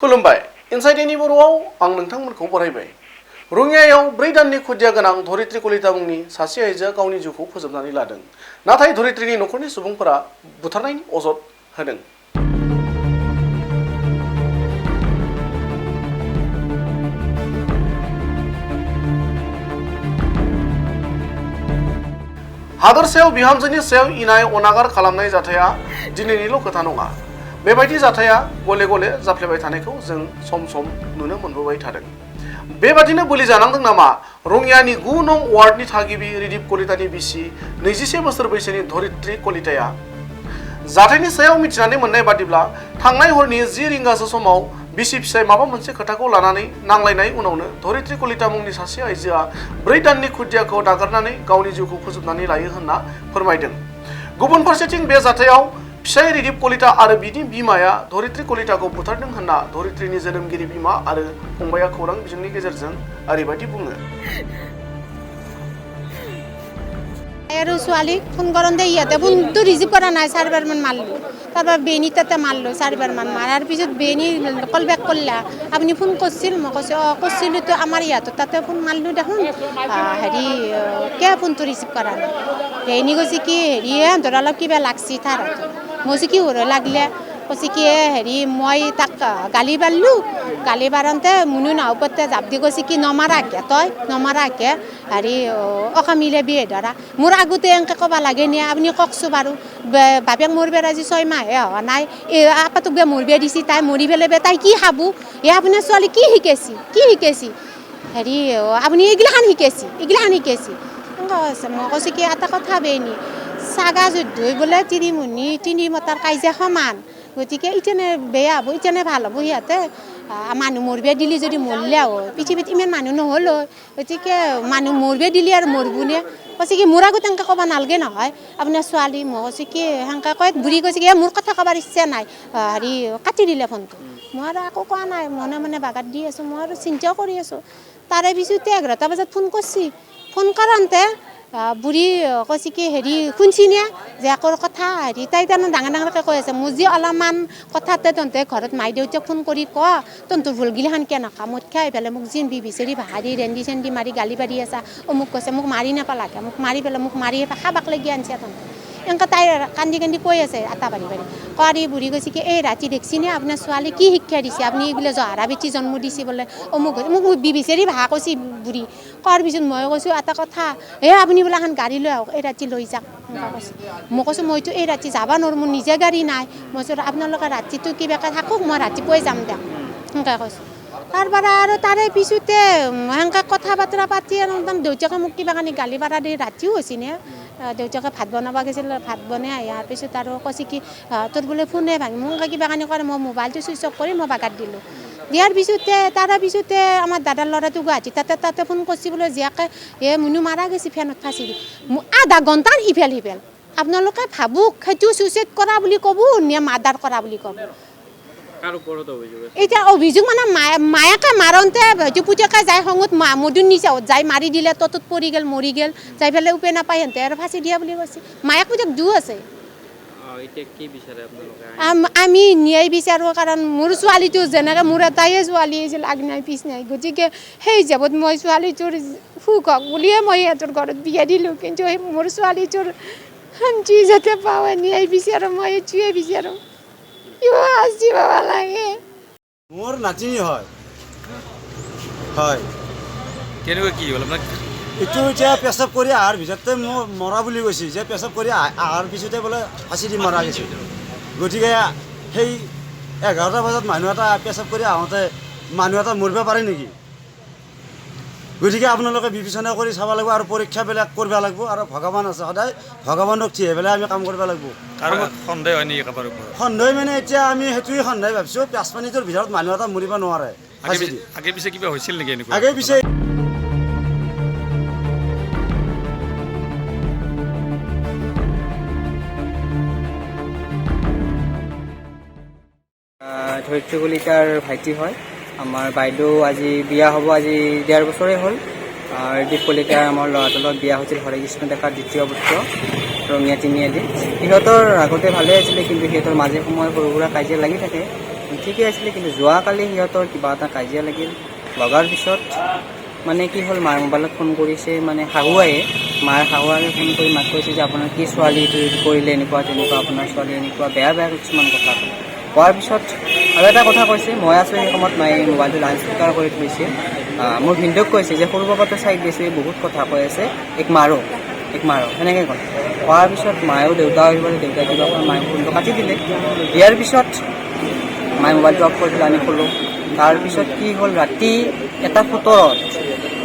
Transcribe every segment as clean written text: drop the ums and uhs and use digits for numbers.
खुलुमबाय इनसाइडनि बर'आव आं नोंथांमोनखौ बरायबाय। रङियायाव 4 दाननि खुदिया गोनां धरित्री कलिता मुंनि सासे आइजोआ गावनि जिउखौ फोजोबनानै लादों। नाथाय धरित्रीनि नखरनि सुबुंफोरा बुथारनायनि अजद होदों। हादरसायाव बिहामजोनि सायाव इनाय अनागार खालामनाय जाथाया दिनैनिल' खोथा नङा। बेबायदि जाथाया गले गले जाफ्लेबाय थानायखौ जों सम सम नुनो मोनबोबाय थादों। बेबादिनो बोलि जानांदों नामा रङियानि 9 नं वार्डनि थागिबि रिदिप कलितानि बिसि 21 बोसोर बैसोनि धरित्री कलिताया? जाथायनि सायाव मिथिनानै मोननाय बादिब्ला थांनाय हरनि 10 रिंगासो समाव बिसि फिसाय माबा मोनसे खोथाखौ लानानै नांलायनाय उनावनो धरित्री कलिता मुंनि सासे आइजोआ 4 दाननि खुदियाखौ नागारनानै गावनि जिउखौ फोजोबनानै लायो होनना फोरमायदों। गुबुन फारसेथिं बे जाथायाव फिसाय रिदिप कलिता आरो बिनि बिमाया धरित्री कलिताखौ बुथारदों होनना धरित्रीनि जोनोमगिरि बिमा आरो फंबाया खौरां बिजोंनि गेजेरजों ओरैबायदि बुङो। আৰু ছোৱালীক ফোন কৰোঁতে ইয়াতে ফোনটো ৰিচিভ কৰা নাই, 4বাৰমান মাৰিলোঁ। তাৰপৰা বেনী তাতে মাৰিলোঁ, 4বাৰমান মাৰাৰ পিছত বেনী কল বেক কৰিলা, আপুনি ফোন কৰিছিল? মই কৈছোঁ অঁ কৰিছিলোঁতো, আমাৰ ইয়াতো তাতে ফোন মাৰিলোঁ দেখোন কিয় ফোনটো ৰিচিভ কৰা নাই? বেনী কৈছে কি সিহঁতৰ অলপ কিবা লাগছি তাৰ হাতত। মই কৈছোঁ কি লাগিলে? কৈছে কি মই তাক গালি পাৰিলোঁ, গালি পাৰোঁতে মুনু নাওপতে জাপ দি কৈছে কি নমাৰাকে তই নমাৰাকে অকামিলে বিয়ে ধৰা। মোৰ আগতে এনেকৈ ক'ব লাগে নে? আপুনি কওকচোন বাৰু। বাপেক মৰিব আজি 6 মাহে হোৱা নাই, আপাটোক বে মৰিব দিছে, তাই মৰি পেলাই তাই কি খাব? আপোনাৰ ছোৱালী কি শিকাইছি আপুনি এইগিলাখান শিকাইছি এনেকৈ কৈছে। মই কৈছোঁ কি এটা কথা বেনি চাগা যুদ্ধই বোলে তিনি মতাৰ কাজিয়া সমান, গতিকে ইতেনে বেয়া হ'ব ইতেনে ভাল হ'ব। সিহঁতে মানুহ মৰিব দিলি যদি মৰিলে হয়, পৃথিৱীত ইমান মানুহ নহ'ল হয়, গতিকে মানুহ মৰিব দিলি আৰু মৰিবনে? কৈছে কি মোৰ আগত এনেকৈ ক'ব নালাগে নহয় আপোনাৰ ছোৱালী। মই কৈছোঁ কি সেনেকৈ কয়। বুঢ়ী কৈছে কি মোৰ কথা ক'বৰ ইচ্ছা নাই, কাটি দিলে ফোনটো। মই আৰু একো কোৱা নাই, মনে মনে বাগাত দি আছোঁ। মই আৰু চিন্তাও কৰি আছোঁ। তাৰে পিছতে 11টা বজাত ফোন কৰিছে। ফোন কৰোঁতে বুঢ়ী কৈছে কি শুনছিনে যে একোৰ কথা তাই তাৰমানে ডাঙৰ ডাঙৰকৈ কৈ আছে। মোৰ যি অলপমান কথাতে তহঁতে ঘৰত মাই দেউতাক ফোন কৰি ক তহঁতৰ ভুলগিলাখান কিয় নকা মদ খাই পেলাই মোক যি বিচাৰি ভাষা দি ৰেন্দি চেন্দি মাৰি গালি পাৰি আছা, মোক কৈছে মোক মাৰি নাপালাকে, মোক মাৰি পেলাই মোক মাৰি খাবাক লাগি আনছে তহঁতে। এনেকৈ তাই কান্দি কান্দি কৈ আছে আটা পাৰি কৰি বুঢ়ী কৈছে কি এই ৰাতি দেখছিনে আপোনাৰ ছোৱালী কি শিক্ষা দিছে? আপুনি এইবিলাক জহৰা বেটি জন্ম দিছে বোলে মোক বিচাৰি ভাষা কৈছে বুঢ়ী। কোৱাৰ পিছত মই কৈছোঁ এটা কথা, আপুনি বোলে এখন গাড়ী লৈ আহক, এই ৰাতি লৈ যাওক এনেকৈ কৈছোঁ। মই কৈছোঁ মইতো এই ৰাতি যাব নোৱাৰোঁ, মোৰ নিজে গাড়ী নাই। মই কৈছোঁ আপোনালোকে ৰাতিটো কিবাকৈ থাকক, মই ৰাতিপুৱাই যাম দিয়ক সেনেকৈ কৈছোঁ। তাৰপৰা আৰু তাৰে পিছতে সেনেকৈ কথা বতৰা পাতি আৰু দেউতাকে মোক কিবা কানি গালি পাৰা দি ৰাতিও হৈছিনে। দেউতাকে ভাত বনাব গৈছিল, ভাত বনাই অহাৰ পিছত আৰু কৈছে কি তোৰ বোলে ফোনে ভাঙি মোক কিবা কানি কৰে। মই মোবাইলটো চুইচ অফ কৰি মই বাগাত দিলোঁ। দিয়াৰ পিছতে তাৰে পিছতে আমাৰ দাদাৰ ল'ৰাটো গুৱাহাটী তাতে ফোন কৰিছে বোলে জীয়াকে মুনু মাৰা গৈছে ফেনত ফাঁচি দি। আধা ঘণ্টাৰ ইফেল সিফেল। আপোনালোকে ভাবক সেইটো চুইচাইড কৰা বুলি ক'ব নে মাৰ্ডাৰ কৰা বুলি ক'ব? এতিয়া অভিযোগ মানে মায়াকে মাৰোঁতে হয়তো পুতেকে যাই খঙত মধুৰ নিচাত যাই মাৰি দিলে, ততত পৰি গ'ল মৰি গ'ল, যাই পেলাই উপায় নাপায় সিহঁতে আৰু ফাঁচি দিয়া বুলি কৈছে। মায়াক পুতেক দু আছে। আমি ন্যায় বিচাৰোঁ, কাৰণ মোৰ ছোৱালীটো যেনেকৈ মোৰ এটাই ছোৱালী আছিল, আগ নাই পিছ নাই, গতিকে সেই হিচাপত মই ছোৱালীটোৰ সুখ হওক বুলিয়ে মই সিহঁতৰ ঘৰত বিয়া দিলোঁ। কিন্তু মোৰ ছোৱালীটোৰ শান্তি যাতে পাওঁ, ন্যায় বিচাৰোঁ, মই এইটোৱে বিচাৰোঁ। শাস্তি পাব লাগে। মোৰ নাতিনী হয়। কেনেকৈ কি হ'ল আপোনাক? এইটো এতিয়া পেচাব কৰি অহাৰ পিছতে মোৰ মৰা বুলি কৈছে, যে পেচাব কৰি অহাৰ পিছতে বোলে ফাঁচি দি মৰা গৈছে। গতিকে সেই 11টা বজাত মানুহ এটা পেচাব কৰি আহোঁতে মানুহ এটা মৰিব পাৰে নেকি? গতিকে আপোনালোকে বিবেচনা কৰি চাব লাগিব আৰু পৰীক্ষাবিলাক কৰিব লাগিব। আৰু ভগৱান আছে, সদায় ভগৱানক থিয়ে পেলাই আমি কাম কৰিব লাগিব। সন্দেহ হয় নেকি কাৰোবাৰ ওপৰত? সন্দেহ মানে এতিয়া আমি সেইটোৱে সন্দেহ ভাবিছোঁ, 5 মিনিটৰ ভিতৰত মানুহ এটা মৰিব নোৱাৰে। আগে পিছে কিবা হৈছিল নেকি এনেকুৱা? আগে পিছে ধৰিত্ৰী কলিতাৰ ভাইটি হয়। আমাৰ বাইদেউ আজি বিয়া হ'ব, আজি 1.5 বছৰে হ'ল। ৰিদিপ কলিতাৰ আমাৰ ল'ৰাটোৰ লগত বিয়া হৈছিল, হৰে কৃষ্ণ ডেকাৰ 2য় পুত্ৰ, ৰঙিয়া তিনিআলি। সিহঁতৰ আগতে ভালে আছিলে, কিন্তু সিহঁতৰ মাজে সময়ে সৰু সুৰা কাজিয়া লাগি থাকে। ঠিকে আছিলে, কিন্তু যোৱাকালি সিহঁতৰ কিবা এটা কাজিয়া লাগিল। লগাৰ পিছত মানে কি হ'ল, মাৰ মোবাইলত ফোন কৰিছে, মানে শাহুৱায়ে শাহুৱাকে ফোন কৰি মাক কৈছে যে আপোনাৰ কি ছোৱালী কৰিলে এনেকুৱা তেনেকুৱা, আপোনাৰ ছোৱালী এনেকুৱা বেয়া বেয়া কিছুমান কথা ক'লে। কোৱাৰ পিছত আৰু এটা কথা কৈছে, মই আছোঁ সেই সময়ত মায়ে মোবাইলটো লাউড স্পীকাৰ কৰি থৈছে। মোৰ ভিনদেউক কৈছে যে সৰু বাবাটো চাইড দিছে, বহুত কথা কৈ আছে, এক মাৰো সেনেকৈ ক'লে। কোৱাৰ পিছত মায়েও দেউতা আহিব, দেউতাই কিবা মায়ে ফোনটো কাটি দিলে। দিয়াৰ পিছত মায়ে মোবাইলটো অফ কৰি দিলে, আমি ক'লোঁ। তাৰপিছত কি হ'ল, ৰাতি 1:17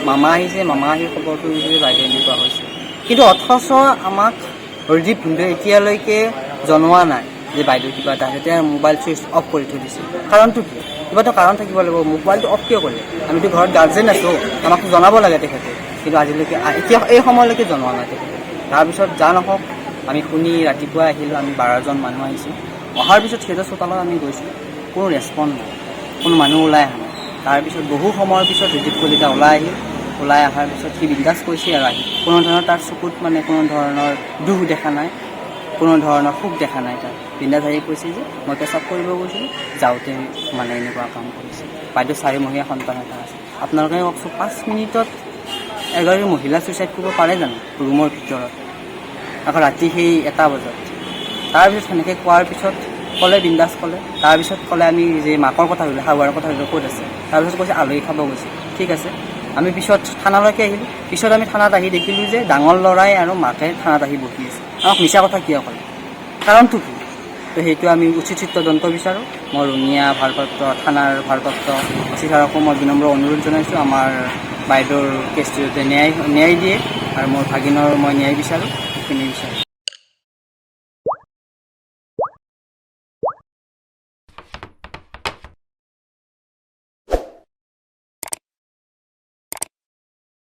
মামা আহিছে, মামা আহি খবৰটো দিছে যে বাইদেউ এনেকুৱা হৈছে। কিন্তু অথচ আমাক হৰদীপ ভিনদেউ এতিয়ালৈকে জনোৱা নাই যে বাইদেউ কিবা এটা হৈছে। তেওঁ মোবাইল চুইচ অফ কৰি থৈ দিছে। কাৰণটো কি? কিবা এটা কাৰণ থাকিব লাগিব। মোবাইলটো অফ কিয় কৰিলে? আমিতো ঘৰত গাৰ্জেন আছোঁ, আমাকতো জনাব লাগে তেখেতে। কিন্তু আজিলৈকে এতিয়া এই সময়লৈকে জনোৱা নাই তেখেতে। তাৰপিছত যা নহওক, আমি শুনি ৰাতিপুৱা আহিলোঁ, আমি 12জন মানুহ আহিছোঁ। অহাৰ পিছত সিহঁতৰ চোতালত আমি গৈছোঁ, কোনো ৰেচপঞ্চ নাই, কোনো মানুহ ওলাই অহা নাই। তাৰপিছত বহু সময়ৰ পিছত ৰিজিত কলিতা ওলাই অহাৰ পিছত সি বিন্দাছ কৈছে আৰু আহি কোনো ধৰণৰ তাৰ চকুত মানে কোনো ধৰণৰ দুখ দেখা নাই, কোনো ধৰণৰ সুখ দেখা নাই। তাৰ বিন্দাছ আহি কৈছে যে মই পেচাব কৰিব গৈছিলোঁ, যাওঁতে মানে এনেকুৱা কাম কৰিছে। বাইদেউ 4 মহীয়া সন্তান এটা আছে। আপোনালোকে কওকচোন, 5 মিনিটত এগৰাকী মহিলা ছুইচাইড কৰিব পাৰে জানো ৰুমৰ ভিতৰত, আকৌ ৰাতি সেই 1 বজাত? তাৰপিছত সেনেকৈ কোৱাৰ পিছত ক'লে, বিন্দাছ ক'লে। তাৰপিছত ক'লে আমি যে মাকৰ কথা সুধিলোঁ, শাহুৱাৰ কথা সুধিলোঁ, ক'ত আছে? তাৰপিছত কৈছে আলহী খাব গৈছে। ঠিক আছে, আমি পিছত থানালৈকে আহিলোঁ। পিছত আমি থানাত আহি দেখিলোঁ যে ডাঙৰ ল'ৰাই আৰু মাকে থানাত আহি বহি আছে। আমাক মিছা কথা কিয় ক'লে? কাৰণটো কি? তো সেইটো আমি উচিত তদন্ত বিচাৰোঁ। মই ৰঙিয়া থানাৰ ভাৰপ্ৰাপ্ত অচি ছাৰকো মই বিনম্ৰ অনুৰোধ জনাইছোঁ, আমাৰ বাইদেউৰ কেছটো যাতে ন্যায় দিয়ে আৰু মোৰ ভাগিনৰ মই ন্যায় বিচাৰোঁ, সেইখিনি বিচাৰোঁ।